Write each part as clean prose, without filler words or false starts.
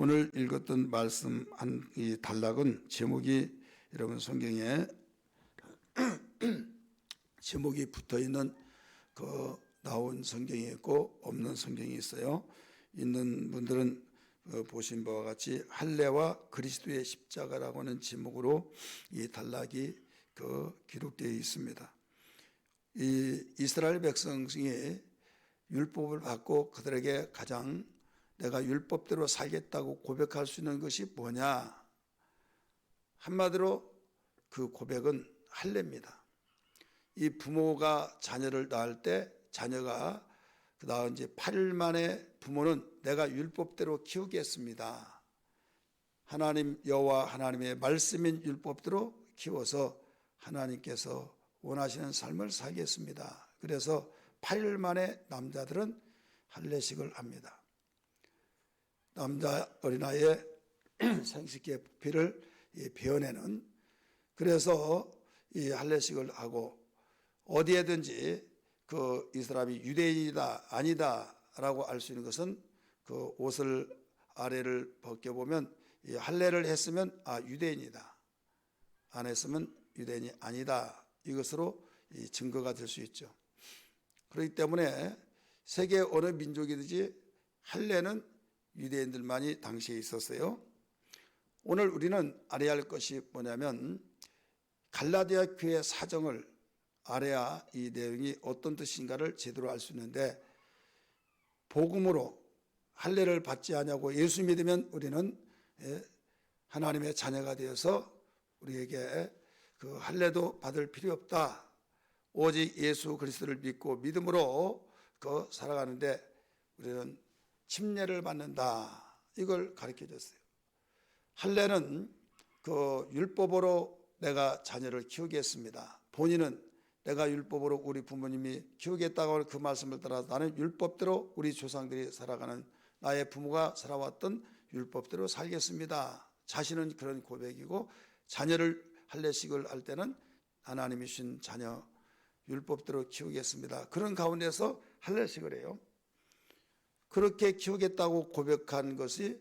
오늘 읽었던 말씀 한 이 단락은 제목이 여러분 성경에 제목이 붙어 있는 나온 성경이 있고 없는 성경이 있어요. 있는 분들은 보신 바와 같이 할례와 그리스도의 십자가라고 하는 제목으로 이 단락이 기록되어 있습니다. 이 이스라엘 백성이 율법을 받고 그들에게 가장 내가 율법대로 살겠다고 고백할 수 있는 것이 뭐냐? 한마디로 그 고백은 할례입니다. 이 부모가 자녀를 낳을 때 자녀가 낳은 지 8일 만에 부모는 내가 율법대로 키우겠습니다. 하나님 여호와 하나님의 말씀인 율법대로 키워서 하나님께서 원하시는 삶을 살겠습니다. 그래서 8일 만에 남자들은 할례식을 합니다. 남자 어린아이의 생식기의 부피를 베어내는, 그래서 이 할례식을 하고 어디에든지 이 사람이 유대인이다 아니다 라고 알 수 있는 것은 그 옷을 아래를 벗겨보면 이 할례를 했으면 유대인이다, 안 했으면 유대인이 아니다, 이것으로 이 증거가 될 수 있죠. 그렇기 때문에 세계 어느 민족이든지 할례는 유대인들만이 당시에 있었어요. 오늘 우리는 알아야 할 것이 뭐냐면 갈라디아 교회 사정을 알아야 이 내용이 어떤 뜻인가를 제대로 알 수 있는데, 복음으로 할례를 받지 않냐고 예수 믿으면 우리는 하나님의 자녀가 되어서 우리에게 그 할례도 받을 필요 없다. 오직 예수 그리스도를 믿고 믿음으로 살아가는데 우리는 침례를 받는다. 이걸 가르쳐 줬어요. 할례는 율법으로 내가 자녀를 키우겠습니다. 본인은 내가 율법으로 우리 부모님이 키우겠다고 하는 그 말씀을 따라서 나는 율법대로 우리 조상들이 살아가는 나의 부모가 살아왔던 율법대로 살겠습니다. 자신은 그런 고백이고, 자녀를 할례식을 할 때는 하나님이 주신 자녀 율법대로 키우겠습니다. 그런 가운데서 할례식을 해요. 그렇게 키우겠다고 고백한 것이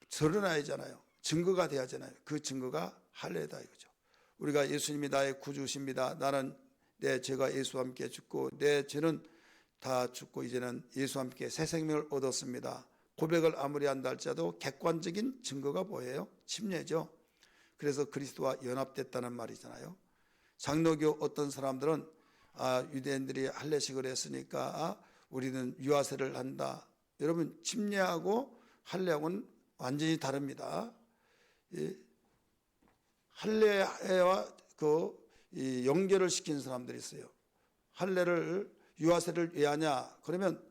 드러나야잖아요. 증거가 돼야 하잖아요. 그 증거가 할례다 이거죠. 우리가 예수님이 나의 구주십니다. 나는 내 죄가 예수와 함께 죽고 내 죄는 다 죽고 이제는 예수와 함께 새 생명을 얻었습니다. 고백을 아무리 한다 할지라도 객관적인 증거가 뭐예요? 침례죠. 그래서 그리스도와 연합됐다는 말이잖아요. 장로교 어떤 사람들은 유대인들이 할례식을 했으니까 우리는 유아세를 한다. 여러분, 침례하고 할례하고는 완전히 다릅니다. 할례와 연결을 시킨 사람들이 있어요. 할례를 유아세를 왜 하냐? 그러면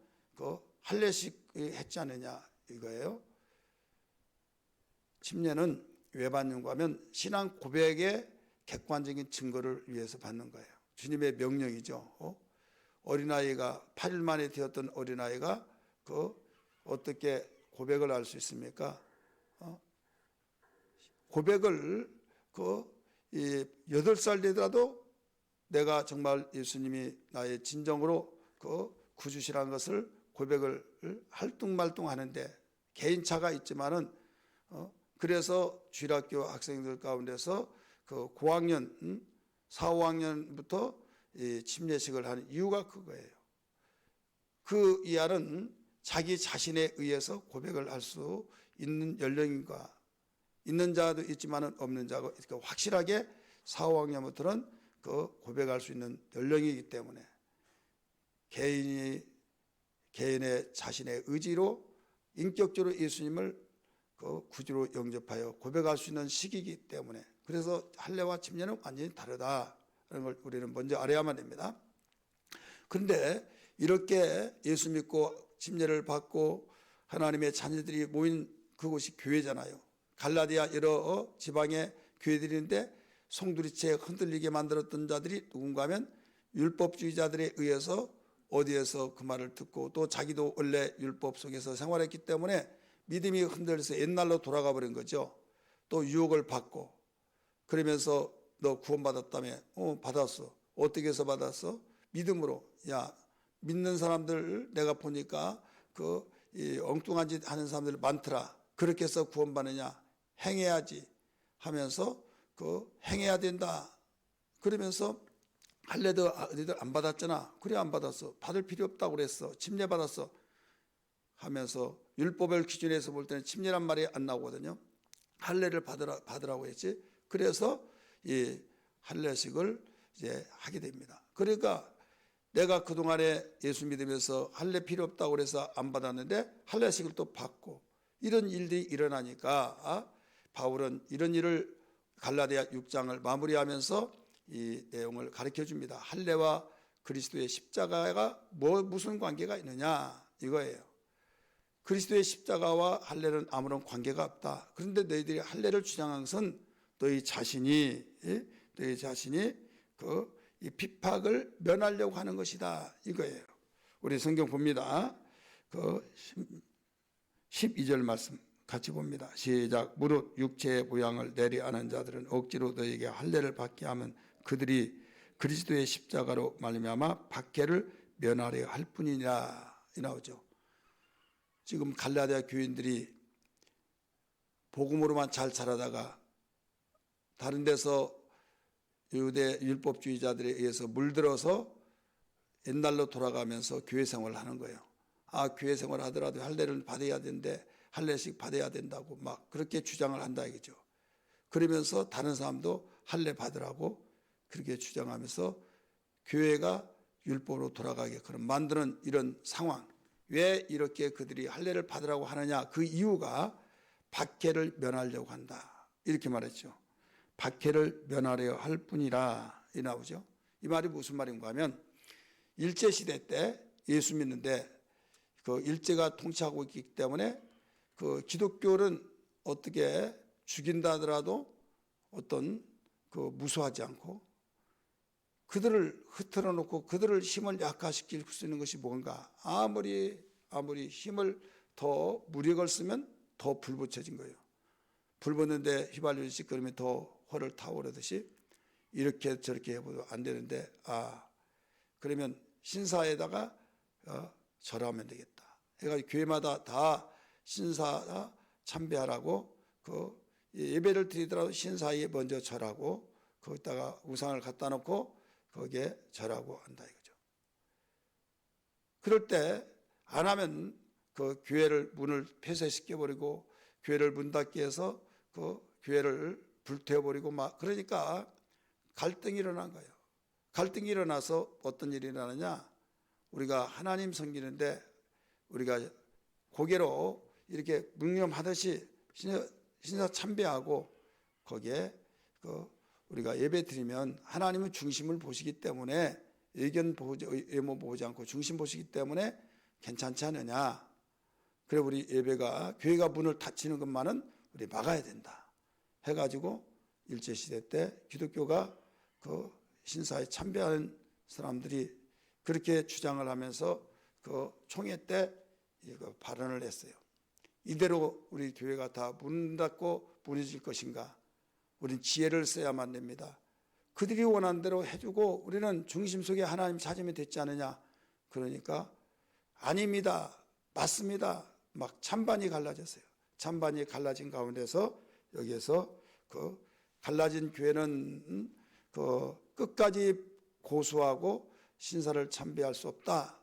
할례식 했지 않느냐 이거예요. 침례는 왜 받는가 하면 신앙 고백의 객관적인 증거를 위해서 받는 거예요. 주님의 명령이죠. 어린아이가 8일 만에 되었던 어린아이가 어떻게 고백을 할 수 있습니까? 고백을 8살 되더라도 내가 정말 예수님이 나의 진정으로 구주시라는 것을 고백을 할뚱말뚱 하는데 개인차가 있지만은 그래서 주일학교 학생들 가운데서 고학년 4, 5학년부터 침례식을 하는 이유가 그거예요. 그 이하는 자기 자신에 의해서 고백을 할 수 있는 연령인가, 있는 자도 있지만은 없는 자가 확실하게 4, 5학년부터는 고백할 수 있는 연령이기 때문에 개인의 자신의 의지로 인격적으로 예수님을 구주로 영접하여 고백할 수 있는 시기이기 때문에, 그래서 할례와 침례는 완전히 다르다는 걸 우리는 먼저 알아야만 됩니다. 그런데 이렇게 예수 믿고 침례를 받고 하나님의 자녀들이 모인 그곳이 교회잖아요. 갈라디아 여러 지방의 교회들인데 송두리째 흔들리게 만들었던 자들이 누군가 하면 율법주의자들에 의해서 어디에서 그 말을 듣고 또 자기도 원래 율법 속에서 생활했기 때문에 믿음이 흔들려서 옛날로 돌아가 버린 거죠. 또 유혹을 받고 그러면서 너 구원받았다며? 받았어. 어떻게 해서 받았어? 믿음으로. 야, 믿는 사람들 내가 보니까 엉뚱한 짓 하는 사람들 많더라. 그렇게 해서 구원받느냐? 행해야지 하면서 행해야 된다. 그러면서 할례도 너희들 안 받았잖아. 그래 안 받았어. 받을 필요 없다고 그랬어. 침례 받았어. 하면서 율법을 기준에서 볼 때는 침례란 말이 안 나오거든요. 할례를 받으라고 했지. 그래서 이 할례식을 이제 하게 됩니다. 그러니까 내가 그동안에 예수 믿으면서 할례 필요 없다고 그래서 안 받았는데 할례식을 또 받고 이런 일들이 일어나니까 바울은 이런 일을 갈라디아 6장을 마무리하면서 이 내용을 가르쳐 줍니다. 할례와 그리스도의 십자가가 무슨 관계가 있느냐 이거예요. 그리스도의 십자가와 할례는 아무런 관계가 없다. 그런데 너희들이 할례를 주장한 것은 너희 자신이 이 핍박을 면하려고 하는 것이다 이거예요. 우리 성경 봅니다. 12절 말씀 같이 봅니다. 시작. 무릇 육체의 모양을 내리아는 자들은 억지로 너희에게 할례를 받게 하면 그들이 그리스도의 십자가로 말미암아 박해를 면하려 할 뿐이니라 이 나오죠. 지금 갈라디아 교인들이 복음으로만 잘 자라다가 다른 데서 유대 율법주의자들에 의해서 물들어서 옛날로 돌아가면서 교회 생활을 하는 거예요. 교회 생활 하더라도 할례를 받아야 되는데 할례식 받아야 된다고 막 그렇게 주장을 한다 이거죠. 그러면서 다른 사람도 할례 받으라고 그렇게 주장하면서 교회가 율법으로 돌아가게끔 만드는 이런 상황. 왜 이렇게 그들이 할례를 받으라고 하느냐? 그 이유가 박해를 면하려고 한다. 이렇게 말했죠. 박해를 면하려 할 뿐이라 이 나오죠. 이 말이 무슨 말인가 하면 일제시대 때 예수 믿는데 그 일제가 통치하고 있기 때문에 그 기독교는 어떻게 죽인다 하더라도 어떤 무수하지 않고 그들을 흐트러 놓고 그들을 힘을 약화시킬 수 있는 것이 뭔가 아무리 힘을 더 무력을 쓰면 더 불붙여진 거예요. 불 붙는데 휘발유를 그러면 더火를 타오르듯이 이렇게 저렇게 해봐도 안 되는데 그러면 신사에다가 절하면 되겠다. 해가지고 교회마다 다 신사 참배하라고 예배를 드리더라도 신사에 먼저 절하고 거기다가 우상을 갖다 놓고 거기에 절하고 한다 이거죠. 그럴 때 안 하면 그 교회를 문을 폐쇄시켜 버리고 교회를 문 닫게 해서 그 교회를 불태워버리고 막 그러니까 갈등이 일어난 거예요. 갈등이 일어나서 어떤 일이 일어나느냐? 우리가 하나님 섬기는데 우리가 고개로 이렇게 묵념하듯이 신사 참배하고 거기에 우리가 예배 드리면 하나님은 중심을 보시기 때문에 외모 보지 않고 중심 보시기 때문에 괜찮지 않느냐? 그래 우리 예배가 교회가 문을 닫히는 것만은 우리 막아야 된다. 해가지고 일제시대 때 기독교가 그 신사에 참배하는 사람들이 그렇게 주장을 하면서 그 총회 때 발언을 했어요. 이대로 우리 교회가 다 문 닫고 무너질 것인가? 우린 지혜를 써야만 됩니다. 그들이 원하는 대로 해주고 우리는 중심 속에 하나님 찾으면 됐지 않느냐? 그러니까 아닙니다. 맞습니다. 막 찬반이 갈라졌어요. 찬반이 갈라진 가운데서 여기에서 그 갈라진 교회는 그 끝까지 고수하고 신사를 참배할 수 없다.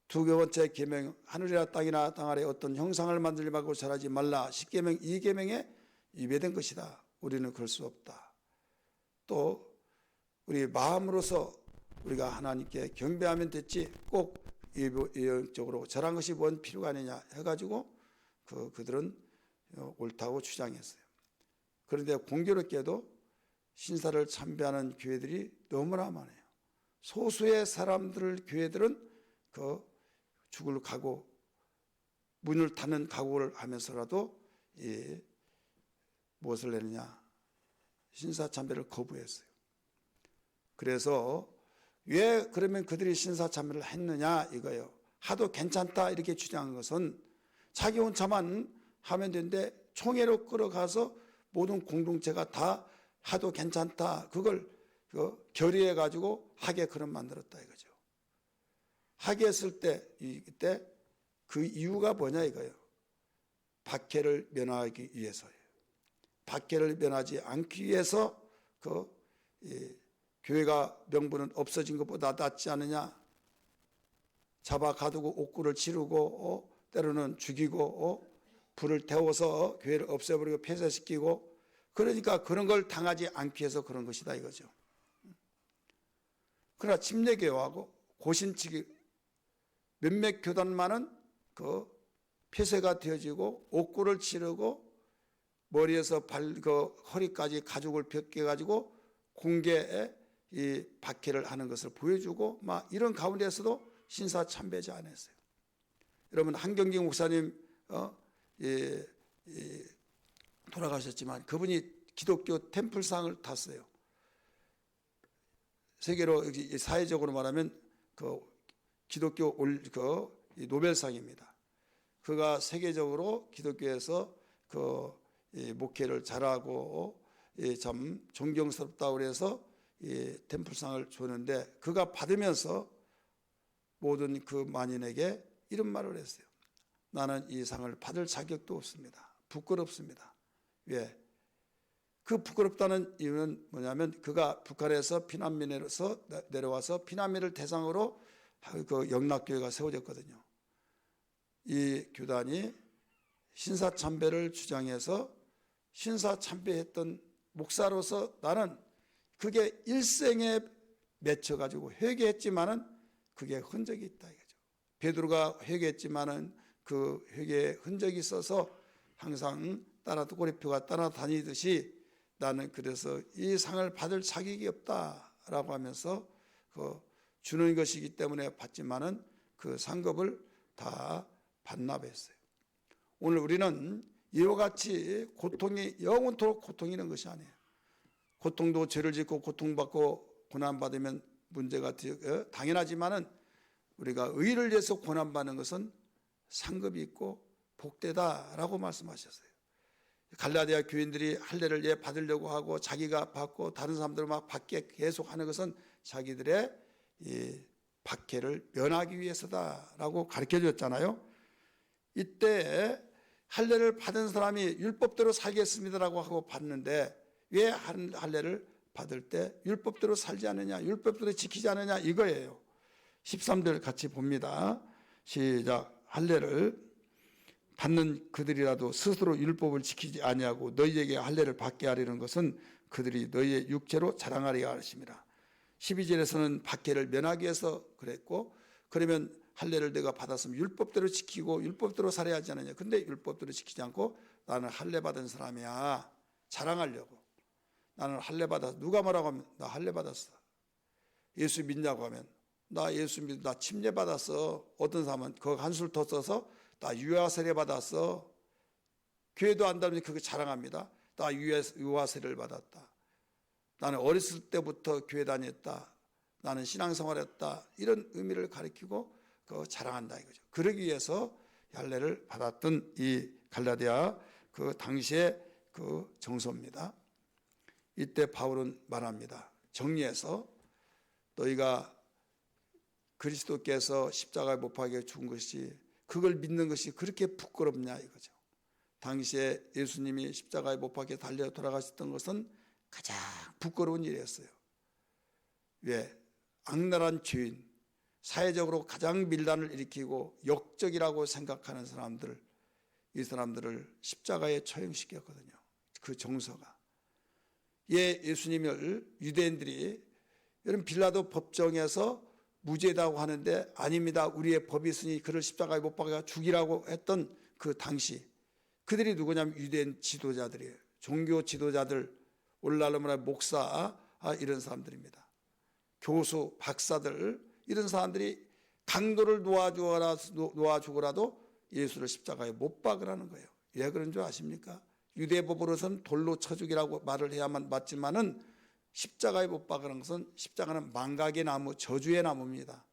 두 번째 계명 하늘이나 땅이나 땅 아래 어떤 형상을 만들지 말고 절하지 말라. 10계명 2계명에 위배된 것이다. 우리는 그럴 수 없다. 또 우리 마음으로서 우리가 하나님께 경배하면 됐지 꼭 예언적으로 절한 것이 뭔 필요가 아니냐 해가지고 그들은 옳다고 주장했어요. 그런데 공교롭게도 신사를 참배하는 교회들이 너무나 많아요. 소수의 사람들 교회들은 죽을 각오, 문을 닫는 각오를 하면서라도 무엇을 내느냐? 신사 참배를 거부했어요. 그래서 왜 그러면 그들이 신사 참배를 했느냐 이거예요. 하도 괜찮다 이렇게 주장한 것은 자기 혼자만 하면 되는데 총회로 끌어가서 모든 공동체가 다 하도 괜찮다 그걸 결의해 가지고 하게끔 만들었다 이거죠. 하게 했을 때 이때 그 이유가 뭐냐 이거예요. 박해를 면하기 위해서예요. 박해를 면하지 않기 위해서 교회가 명분은 없어진 것보다 낫지 않느냐. 잡아 가두고 옥구를 치르고 때로는 죽이고 불을 태워서 교회를 없애버리고 폐쇄시키고, 그러니까 그런 걸 당하지 않기 위해서 그런 것이다 이거죠. 그러나 침례교회하고 고신치기 몇몇 교단만은 폐쇄가 되어지고 옥구를 치르고 머리에서 허리까지 가죽을 벗겨가지고 공개에 이 박해를 하는 것을 보여주고 막 이런 가운데서도 신사참배지 않았어요. 여러분 한경직 목사님 돌아가셨지만 그분이 기독교 템플상을 탔어요. 세계로 사회적으로 말하면 기독교 노벨상입니다. 그가 세계적으로 기독교에서 목회를 잘하고 참 존경스럽다고 그래서 템플상을 줬는데, 그가 받으면서 모든 그 만인에게 이런 말을 했어요. 나는 이 상을 받을 자격도 없습니다. 부끄럽습니다. 왜? 그 부끄럽다는 이유는 뭐냐면 그가 북한에서 피난민으로서 내려와서 피난민을 대상으로 영락교회가 세워졌거든요. 이 교단이 신사참배를 주장해서 신사참배했던 목사로서 나는 그게 일생에 맺혀가지고 회개했지만은 그게 흔적이 있다 이거죠. 베드로가 회개했지만은 그 회개의 흔적이 있어서 항상 꼬리표가 따라다니듯이 나는 그래서 이 상을 받을 자격이 없다라고 하면서 주는 것이기 때문에 받지만은 그 상급을 다 반납했어요. 오늘 우리는 이와 같이 고통이 영원토록 고통이 있는 것이 아니에요. 고통도 죄를 짓고 고통받고 고난받으면 문제가 당연하지만은 우리가 의를 위해서 고난받는 것은 상급이 있고 복되다라고 말씀하셨어요. 갈라디아 교인들이 할례를 받으려고 하고 자기가 받고 다른 사람들 막 받게 계속하는 것은 자기들의 이 박해를 면하기 위해서다라고 가르쳐줬잖아요. 이때 할례를 받은 사람이 율법대로 살겠습니다라고 하고 받는데 왜 할례를 받을 때 율법대로 살지 않느냐, 율법대로 지키지 않느냐 이거예요. 13절 같이 봅니다. 시작. 할례를 받는 그들이라도 스스로 율법을 지키지 아니하고 너희에게 할례를 받게 하려는 것은 그들이 너희의 육체로 자랑하리라 하십니다. 12절에서는 박해를 면하기 위해서 그랬고, 그러면 할례를 내가 받았으면 율법대로 지키고 율법대로 살아야 하지 않느냐. 근데 율법대로 지키지 않고 나는 할례 받은 사람이야 자랑하려고. 나는 할례 받았어. 누가 뭐라고 하면 나 할례 받았어. 예수 믿냐고 하면 나 예수 믿어. 나 침례 받았어. 어떤 사람은 그거 한술 더 써서 나 유아 세례 받았어. 교회도 안 다니면 그거 자랑합니다. 나 유아 세례를 받았다. 나는 어렸을 때부터 교회 다녔다. 나는 신앙생활했다. 이런 의미를 가리키고 자랑한다 이거죠. 그러기 위해서 할례를 받았던 이 갈라디아 그 당시의 그 정서입니다. 이때 바울은 말합니다. 정리해서 너희가 그리스도께서 십자가에 못 박혀 죽은 것이 그걸 믿는 것이 그렇게 부끄럽냐 이거죠. 당시에 예수님이 십자가에 못 박혀 달려 돌아가셨던 것은 가장 부끄러운 일이었어요. 왜? 악랄한 죄인, 사회적으로 가장 밀란을 일으키고 역적이라고 생각하는 사람들, 이 사람들을 십자가에 처형시켰거든요. 그 정서가. 예수님을 유대인들이 여러분 빌라도 법정에서 무죄다고 하는데 아닙니다. 우리의 법이 있으니 그를 십자가에 못 박아 죽이라고 했던 그 당시 그들이 누구냐면 유대인 지도자들이에요. 종교 지도자들, 오늘날로 목사 이런 사람들입니다. 교수, 박사들 이런 사람들이 강도를 놓아주고라도 예수를 십자가에 못 박으라는 거예요. 왜 그런 줄 아십니까? 유대법으로서는 돌로 쳐 죽이라고 말을 해야만 맞지만은 십자가에 못 박으라는 것은 십자가는 망각의 나무, 저주의 나무입니다.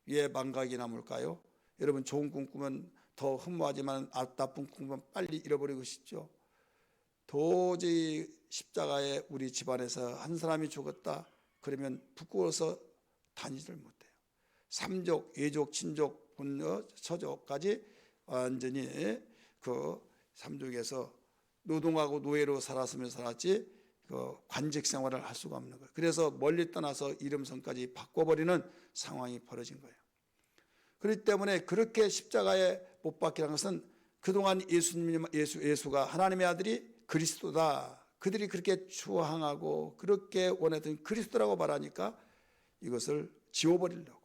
왜 망각의 나무일까요? 여러분 좋은 꿈 꾸면 더 흠모하지만 나쁜 꿈 꾸면 빨리 잃어버리고 싶죠. 도저히 십자가에 우리 집안에서 한 사람이 죽었다 그러면 부끄러워서 다니지를 못해요. 삼족, 예족, 친족, 본족, 처족까지 완전히 그 삼족에서 노동하고 노예로 살았으면 살았지 그 관직 생활을 할 수가 없는 거예요. 그래서 멀리 떠나서 이름성까지 바꿔버리는 상황이 벌어진 거예요. 그렇기 때문에 그렇게 십자가에 못 박히라는 것은 그동안 예수가 하나님의 아들이 그리스도다, 그들이 그렇게 추앙하고 그렇게 원했던 그리스도라고 말하니까 이것을 지워버리려고.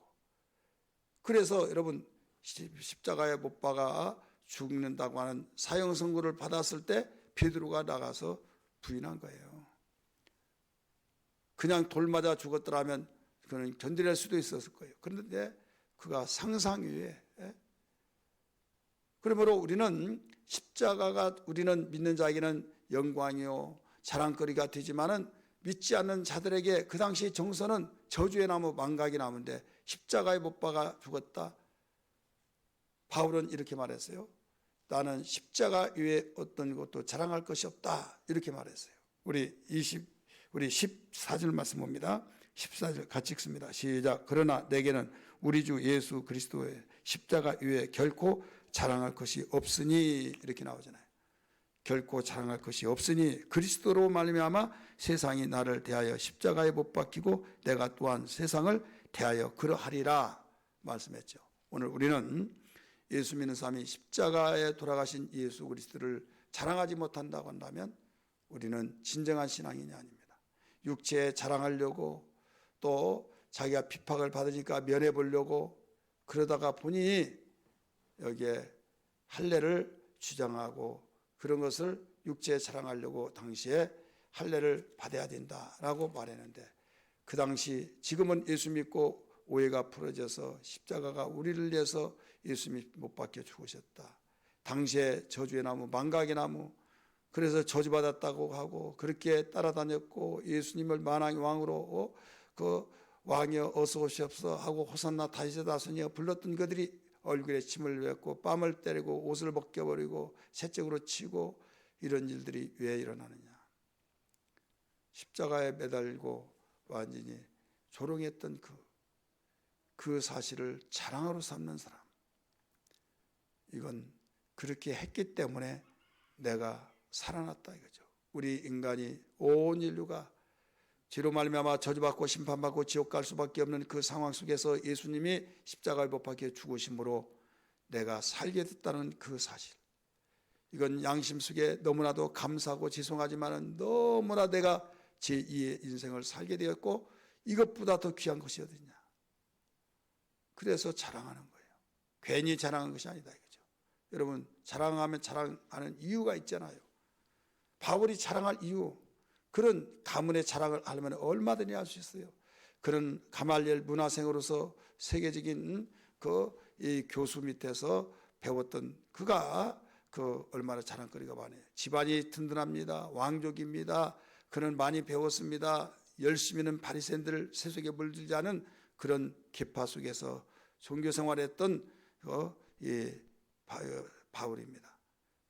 그래서 여러분, 십자가에 못 박아 죽는다고 하는 사형 선고를 받았을 때 베드로가 나가서 부인한 거예요. 그냥 돌 맞아 죽었더라면 그는 견뎌낼 수도 있었을 거예요. 그런데 그가 상상 위에, 그러므로 우리는 십자가가 우리는 믿는 자에게는 영광이요 자랑거리가 되지만은 믿지 않는 자들에게 그 당시 정서는 저주의 나무 망각의 나무인데 십자가에 못 박아 죽었다. 바울은 이렇게 말했어요. 나는 십자가 위에 어떤 것도 자랑할 것이 없다. 이렇게 말했어요. 우리 14절 말씀 봅니다. 14절 같이 읽습니다. 시작. 그러나 내게는 우리 주 예수 그리스도의 십자가 위에 결코 자랑할 것이 없으니, 이렇게 나오잖아요. 결코 자랑할 것이 없으니 그리스도로 말미암아 세상이 나를 대하여 십자가에 못 박히고 내가 또한 세상을 대하여 그러하리라 말씀했죠. 오늘 우리는 예수 믿는 사람이 십자가에 돌아가신 예수 그리스도를 자랑하지 못한다고 한다면 우리는 진정한 신앙인이 아닙니다. 육체에 자랑하려고 또 자기가 핍박을 받으니까 면해보려고 그러다가 보니 여기에 할례를 주장하고 그런 것을 육체에 자랑하려고 당시에 할례를 받아야 된다라고 말했는데, 그 당시 지금은 예수 믿고 오해가 풀어져서 십자가가 우리를 위해서 예수 못 박혀 죽으셨다. 당시에 저주의 나무 망각의 나무, 그래서 저주받았다고 하고 그렇게 따라다녔고 예수님을 만왕의 왕으로 그 왕이여 어서 오시옵소서 하고 호산나 다윗의 자손이여 불렀던 그들이 얼굴에 침을 뱉고 뺨을 때리고 옷을 벗겨버리고 채찍으로 치고 이런 일들이 왜 일어나느냐. 십자가에 매달리고 완전히 조롱했던 그 사실을 자랑으로 삼는 사람, 이건 그렇게 했기 때문에 내가 살아났다 이거죠. 우리 인간이 온 인류가 죄로 말미암아 저주받고 심판받고 지옥 갈 수밖에 없는 그 상황 속에서 예수님이 십자가에 못 박혀 죽으심으로 내가 살게 됐다는 그 사실, 이건 양심 속에 너무나도 감사하고 죄송하지만 너무나 내가 제2의 인생을 살게 되었고 이것보다 더 귀한 것이 어디냐. 그래서 자랑하는 거예요. 괜히 자랑한 것이 아니다 이거죠. 여러분, 자랑하면 자랑하는 이유가 있잖아요. 바울이 자랑할 이유, 그런 가문의 자랑을 하려면 얼마든지 할 수 있어요. 그런 가말리엘 문화생으로서 세계적인 이 교수 밑에서 배웠던 그가 얼마나 자랑거리가 많아요. 집안이 든든합니다. 왕족입니다. 그는 많이 배웠습니다. 열심히는 바리새인들 세속에 물들지 않은 그런 계파 속에서 종교생활했던 바울입니다.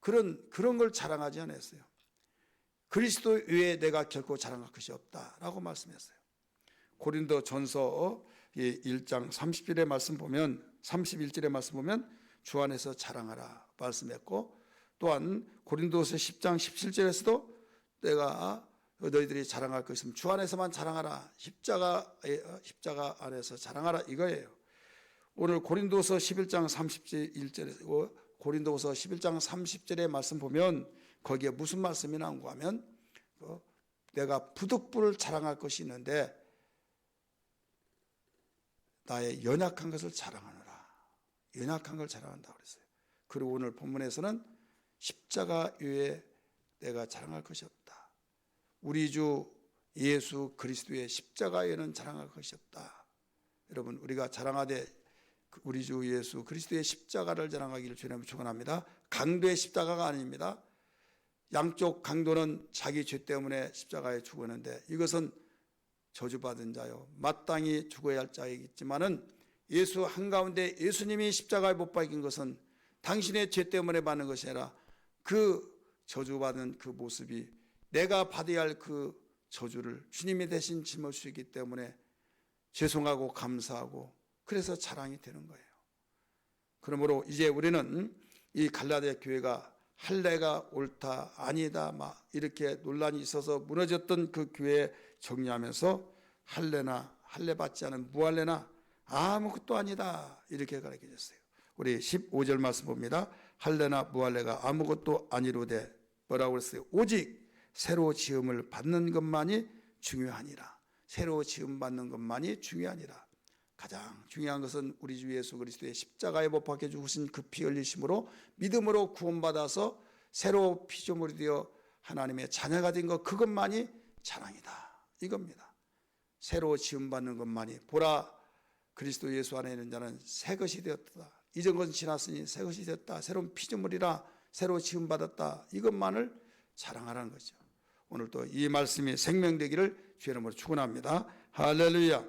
그런 걸 자랑하지 않았어요. 그리스도 외에 내가 결코 자랑할 것이 없다라고 말씀했어요. 고린도전서 1장 30절의 말씀 보면 31절의 말씀 보면 주 안에서 자랑하라 말씀했고, 또한 고린도서 10장 17절에서도 내가 너희들이 자랑할 것 있으면 주 안에서만 자랑하라, 십자가 안에서 자랑하라 이거예요. 오늘 고린도서 11장 31절에 고린도서 11장 30절의 말씀 보면 거기에 무슨 말씀이 나온가 하면 내가 부득불을 자랑할 것이 있는데 나의 연약한 것을 자랑하노라. 연약한 걸 자랑한다고 그랬어요. 그리고 오늘 본문에서는 십자가 위에 내가 자랑할 것이 없다. 우리 주 예수 그리스도의 십자가에는 자랑할 것이 없다. 여러분, 우리가 자랑하되 우리 주 예수 그리스도의 십자가를 자랑하기를 주님으로 축원합니다. 강도의 십자가가 아닙니다. 양쪽 강도는 자기 죄 때문에 십자가에 죽었는데 이것은 저주받은 자요 마땅히 죽어야 할 자이겠지만은 예수 한가운데 예수님이 십자가에 못 박힌 것은 당신의 죄 때문에 받는 것이 아니라 그 저주받은 그 모습이 내가 받아야 할 그 저주를 주님이 대신 짊어지기 때문에 죄송하고 감사하고 그래서 자랑이 되는 거예요. 그러므로 이제 우리는 이 갈라디아 교회가 할례가 옳다 아니다 막 이렇게 논란이 있어서 무너졌던 그 교회 정리하면서 할례 받지 않은 무할례나 아무것도 아니다 이렇게 가르쳐졌어요. 우리 15절 말씀 봅니다. 할례나 무할례가 아무것도 아니로되 뭐라고 그랬어요? 오직 새로 지음을 받는 것만이 중요하니라. 새로 지음 받는 것만이 중요하니라. 가장 중요한 것은 우리 주 예수 그리스도의 십자가에 못 박혀 죽으신 그 피 흘리심으로 믿음으로 구원받아서 새로 피조물이 되어 하나님의 자녀가 된 것, 그것만이 자랑이다 이겁니다. 새로 지음 받는 것만이 보라 그리스도 예수 안에 있는 자는 새 것이 되었다. 이전 것은 지났으니 새 것이 되었다. 새로운 피조물이라 새로 지음 받았다. 이것만을 자랑하라는 거죠. 오늘도 이 말씀이 생명되기를 주의 이름으로 축원합니다. 할렐루야.